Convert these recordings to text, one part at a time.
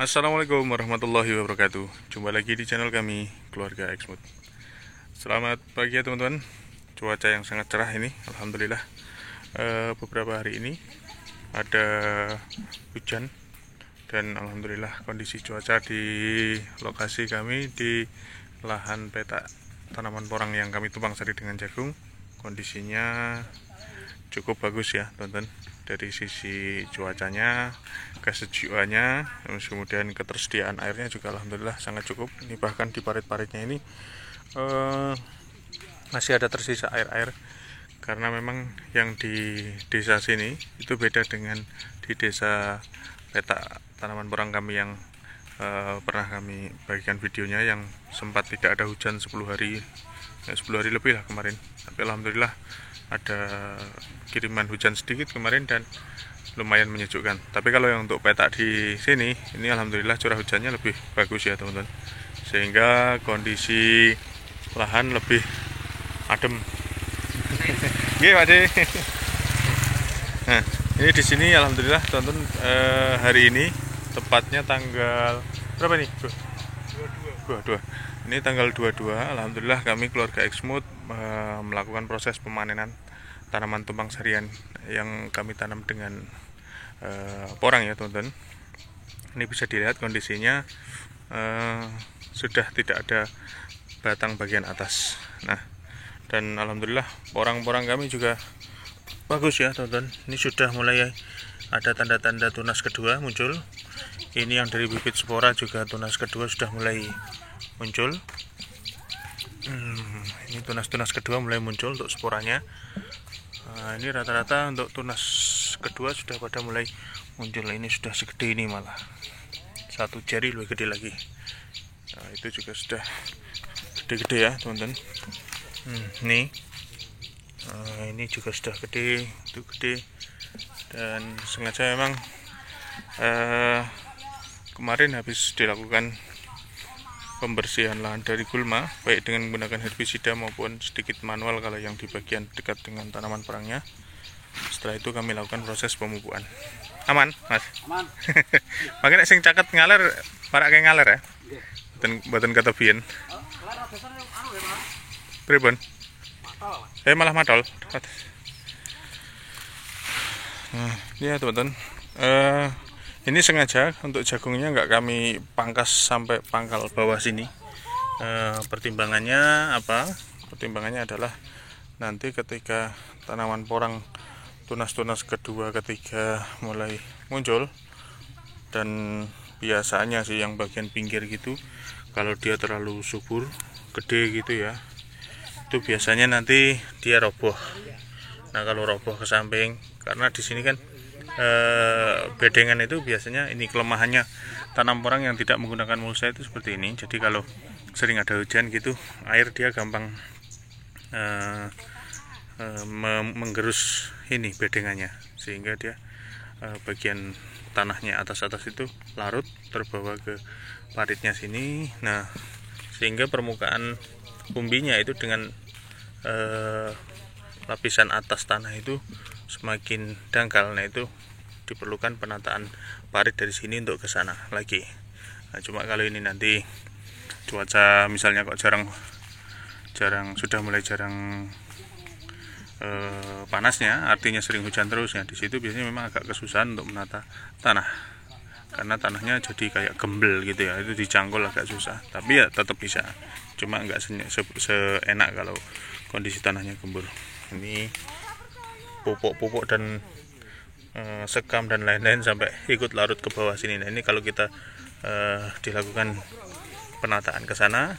Assalamualaikum warahmatullahi wabarakatuh. Jumpa lagi di channel kami, Keluarga Exmut. Selamat pagi ya teman-teman. Cuaca yang sangat cerah ini, alhamdulillah. Beberapa hari ini ada hujan dan alhamdulillah kondisi cuaca di lokasi kami di lahan petak tanaman porang yang kami tumpang sari dengan jagung, kondisinya cukup bagus ya teman-teman. Dari sisi cuacanya, kesejukannya, kemudian ketersediaan airnya juga alhamdulillah sangat cukup. Ini bahkan di parit-paritnya ini masih ada tersisa air-air, karena memang yang di desa sini itu beda dengan di desa petak tanaman porang kami yang pernah kami bagikan videonya, yang sempat tidak ada hujan 10 hari, 10 hari lebih lah kemarin. Tapi alhamdulillah ada kiriman hujan sedikit kemarin dan lumayan menyejukkan. Tapi kalau yang untuk petak di sini, ini alhamdulillah curah hujannya lebih bagus ya teman-teman, sehingga kondisi lahan lebih adem. Oke Pak De. Nah, ini di sini alhamdulillah teman-teman, hari ini tepatnya tanggal berapa nih? 22. Ini tanggal 22. Alhamdulillah kami keluarga Exmut melakukan proses pemanenan tanaman tumpang sarian yang kami tanam dengan porang ya teman-teman. Ini bisa dilihat kondisinya sudah tidak ada batang bagian atas. Nah, dan alhamdulillah porang-porang kami juga bagus ya teman-teman. Ini sudah mulai ada tanda-tanda tunas kedua muncul. Ini yang dari bibit spora juga tunas kedua sudah mulai muncul. Ini tunas-tunas kedua mulai muncul untuk sporanya. Nah, ini rata-rata untuk tunas kedua sudah pada mulai muncul. Ini sudah segede ini, malah satu jari lebih gede lagi. Nah, itu juga sudah gede-gede ya teman-teman. Ini juga sudah gede, itu gede. Dan sengaja memang kemarin habis dilakukan pembersihan lahan dari gulma, baik dengan menggunakan herbisida maupun sedikit manual kalau yang di bagian dekat dengan tanaman porangnya. Setelah itu kami lakukan proses pemupukan. Aman, Mas? Aman. Makanya sing caket ngaler, para kayak ngaler ya. Buatan ketebian. Pripun? Malah matol. Nah, ini ya teman-teman. Ini sengaja untuk jagungnya nggak kami pangkas sampai pangkal bawah sini. Pertimbangannya apa? Pertimbangannya adalah nanti ketika tanaman porang tunas-tunas kedua, ketiga mulai muncul, dan biasanya sih yang bagian pinggir gitu, kalau dia terlalu subur, gede gitu ya, itu biasanya nanti dia roboh. Nah, kalau roboh ke samping, karena di sini kan bedengan itu biasanya ini kelemahannya tanam porang yang tidak menggunakan mulsa itu seperti ini. Jadi kalau sering ada hujan gitu, air dia gampang menggerus ini bedengannya, sehingga dia bagian tanahnya atas-atas itu larut, terbawa ke paritnya sini. Nah, sehingga permukaan umbinya itu dengan lapisan atas tanah itu semakin dangkal. Nah, itu diperlukan penataan parit dari sini untuk ke sana lagi. Nah, cuma kalau ini nanti cuaca misalnya kok sudah mulai jarang panasnya, artinya sering hujan terus ya, di situ biasanya memang agak kesusahan untuk menata tanah, karena tanahnya jadi kayak gembel gitu ya, itu dicangkul agak susah. Tapi ya tetap bisa, cuma nggak seenak kalau kondisi tanahnya gembur. Ini pupuk-pupuk dan sekam dan lain-lain sampai ikut larut ke bawah sini. Nah, ini kalau kita dilakukan penataan ke sana,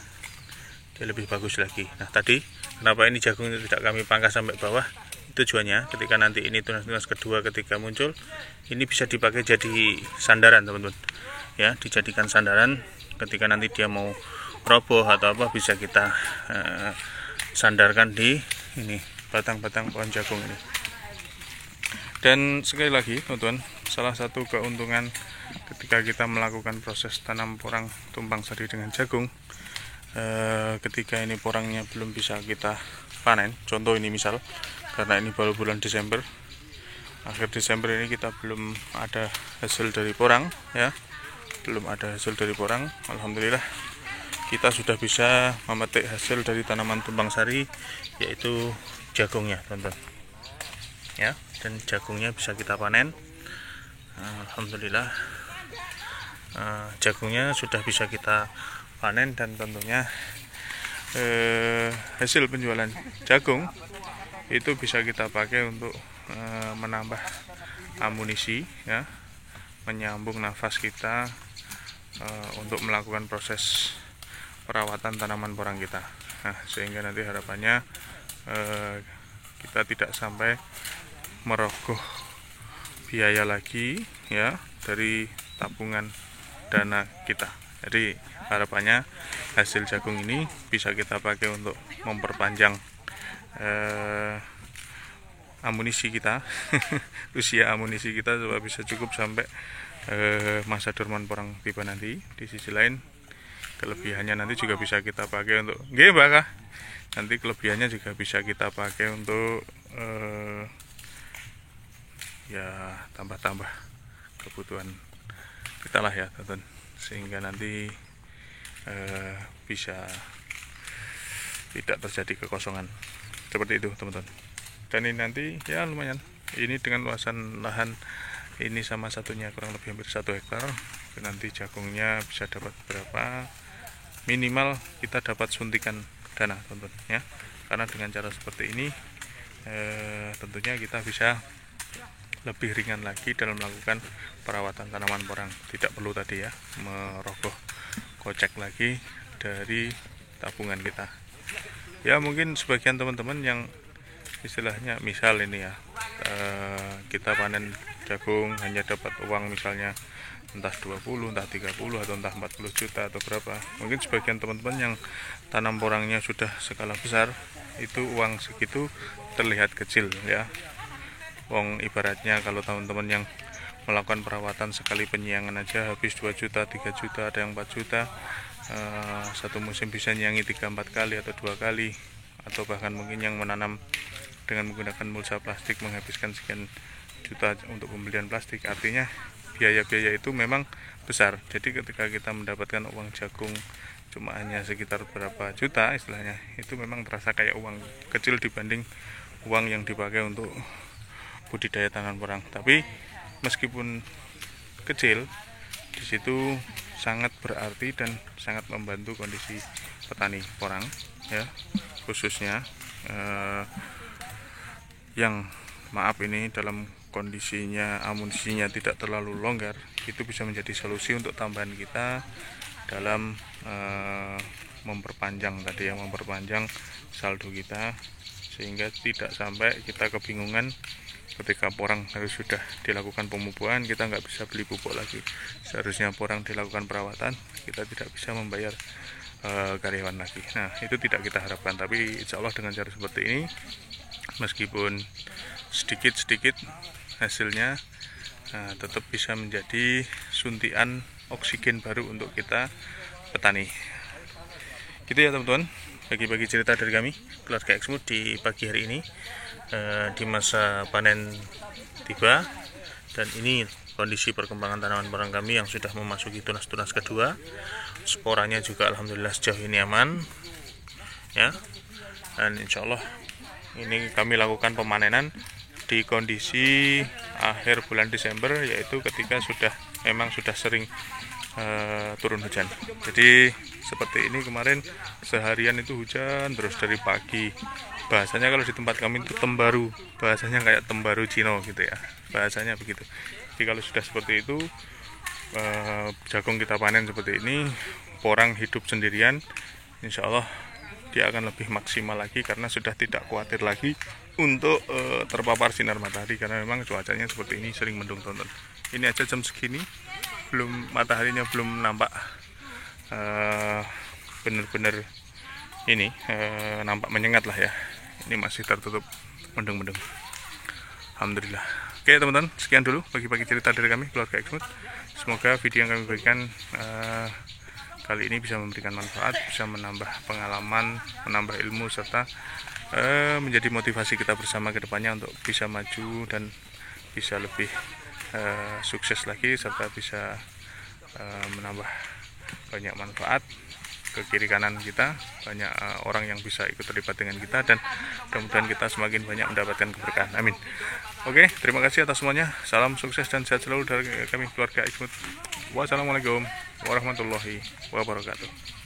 dia lebih bagus lagi. Nah, tadi kenapa ini jagung itu tidak kami pangkas sampai bawah? Tujuannya ketika nanti ini tunas-tunas kedua ketika muncul, ini bisa dipakai jadi sandaran teman-teman ya, dijadikan sandaran ketika nanti dia mau roboh atau apa, bisa kita sandarkan di ini batang-batang pohon jagung ini. Dan sekali lagi teman-teman, salah satu keuntungan ketika kita melakukan proses tanam porang tumpang sari dengan jagung, ketika ini porangnya belum bisa kita panen, contoh ini misal, karena ini baru bulan Desember, akhir Desember ini kita belum ada hasil dari porang ya, belum ada hasil dari porang. Alhamdulillah kita sudah bisa memetik hasil dari tanaman tumpang sari, yaitu jagungnya teman-teman ya, dan jagungnya bisa kita panen. Alhamdulillah jagungnya sudah bisa kita panen, dan tentunya hasil penjualan jagung itu bisa kita pakai untuk menambah amunisi ya, menyambung nafas kita untuk melakukan proses perawatan tanaman porang kita. Nah, sehingga nanti harapannya kita tidak sampai merogoh biaya lagi ya dari tabungan dana kita. Jadi harapannya hasil jagung ini bisa kita pakai untuk memperpanjang amunisi kita usia amunisi kita supaya bisa cukup sampai masa dorman porang tiba nanti. Di sisi lain kelebihannya nanti juga bisa kita pakai untuk nanti kelebihannya juga bisa kita pakai untuk ya tambah-tambah kebutuhan kita lah ya teman-teman, sehingga nanti bisa tidak terjadi kekosongan seperti itu teman-teman. Dan ini nanti ya lumayan, ini dengan luasan lahan ini sama satunya kurang lebih hampir 1 hektar. Nanti jagungnya bisa dapat berapa, minimal kita dapat suntikan dana teman-teman ya, karena dengan cara seperti ini tentunya kita bisa lebih ringan lagi dalam melakukan perawatan tanaman porang. Tidak perlu tadi ya merogoh kocek lagi dari tabungan kita ya. Mungkin sebagian teman-teman yang istilahnya misal ini ya, kita panen jagung hanya dapat uang misalnya entah 20, entah 30, atau entah 40 juta atau berapa. Mungkin sebagian teman-teman yang tanam porangnya sudah skala besar, itu uang segitu terlihat kecil ya. Wong ibaratnya kalau teman-teman yang melakukan perawatan sekali penyiangan aja habis 2 juta, 3 juta, ada yang 4 juta. Satu musim bisa nyiangi 3-4 kali atau 2 kali, atau bahkan mungkin yang menanam dengan menggunakan mulsa plastik menghabiskan sekian juta untuk pembelian plastik. Artinya biaya-biaya itu memang besar. Jadi ketika kita mendapatkan uang jagung cuma hanya sekitar berapa juta istilahnya, itu memang terasa kayak uang kecil dibanding uang yang dipakai untuk budidaya tanaman porang. Tapi meskipun kecil, di situ sangat berarti dan sangat membantu kondisi petani porang ya, khususnya yang ini dalam kondisinya amunisinya tidak terlalu longgar. Itu bisa menjadi solusi untuk tambahan kita dalam memperpanjang tadi ya, memperpanjang saldo kita, sehingga tidak sampai kita kebingungan ketika porang harus sudah dilakukan pemupukan, kita nggak bisa beli pupuk lagi. Seharusnya porang dilakukan perawatan, kita tidak bisa membayar karyawan lagi. Nah, itu tidak kita harapkan, tapi insya Allah dengan cara seperti ini, meskipun sedikit-sedikit hasilnya tetap bisa menjadi suntikan oksigen baru untuk kita petani. Gitu ya teman-teman, bagi-bagi cerita dari kami keluarga Exmood di pagi hari ini di masa panen tiba. Dan ini kondisi perkembangan tanaman porang kami yang sudah memasuki tunas-tunas kedua. Sporanya juga alhamdulillah sejauh ini aman ya, dan insya Allah ini kami lakukan pemanenan di kondisi akhir bulan Desember, yaitu ketika memang sudah sering turun hujan. Jadi seperti ini kemarin seharian itu hujan terus dari pagi. Bahasanya kalau di tempat kami itu tembaru, bahasanya kayak tembaru Cino gitu ya, bahasanya begitu. Jadi kalau sudah seperti itu, jagung kita panen seperti ini, porang hidup sendirian, insya Allah dia akan lebih maksimal lagi, karena sudah tidak khawatir lagi untuk terpapar sinar matahari, karena memang cuacanya seperti ini, sering mendung teman-teman. Ini aja jam segini mataharinya belum nampak benar-benar ini nampak menyengat lah ya. Ini masih tertutup mendung-mendung. Alhamdulillah. Oke teman-teman, sekian dulu bagi-bagi cerita dari kami keluarga Exmood. Semoga video yang kami berikan kali ini bisa memberikan manfaat, bisa menambah pengalaman, menambah ilmu, serta menjadi motivasi kita bersama ke depannya untuk bisa maju dan bisa lebih sukses lagi, serta bisa menambah banyak manfaat ke kiri kanan kita, banyak orang yang bisa ikut terlibat dengan kita, dan mudah-mudahan kita semakin banyak mendapatkan keberkahan. Amin. Oke, terima kasih atas semuanya. Salam sukses dan sehat selalu dari kami keluarga Ismut. Wassalamualaikum warahmatullahi wabarakatuh.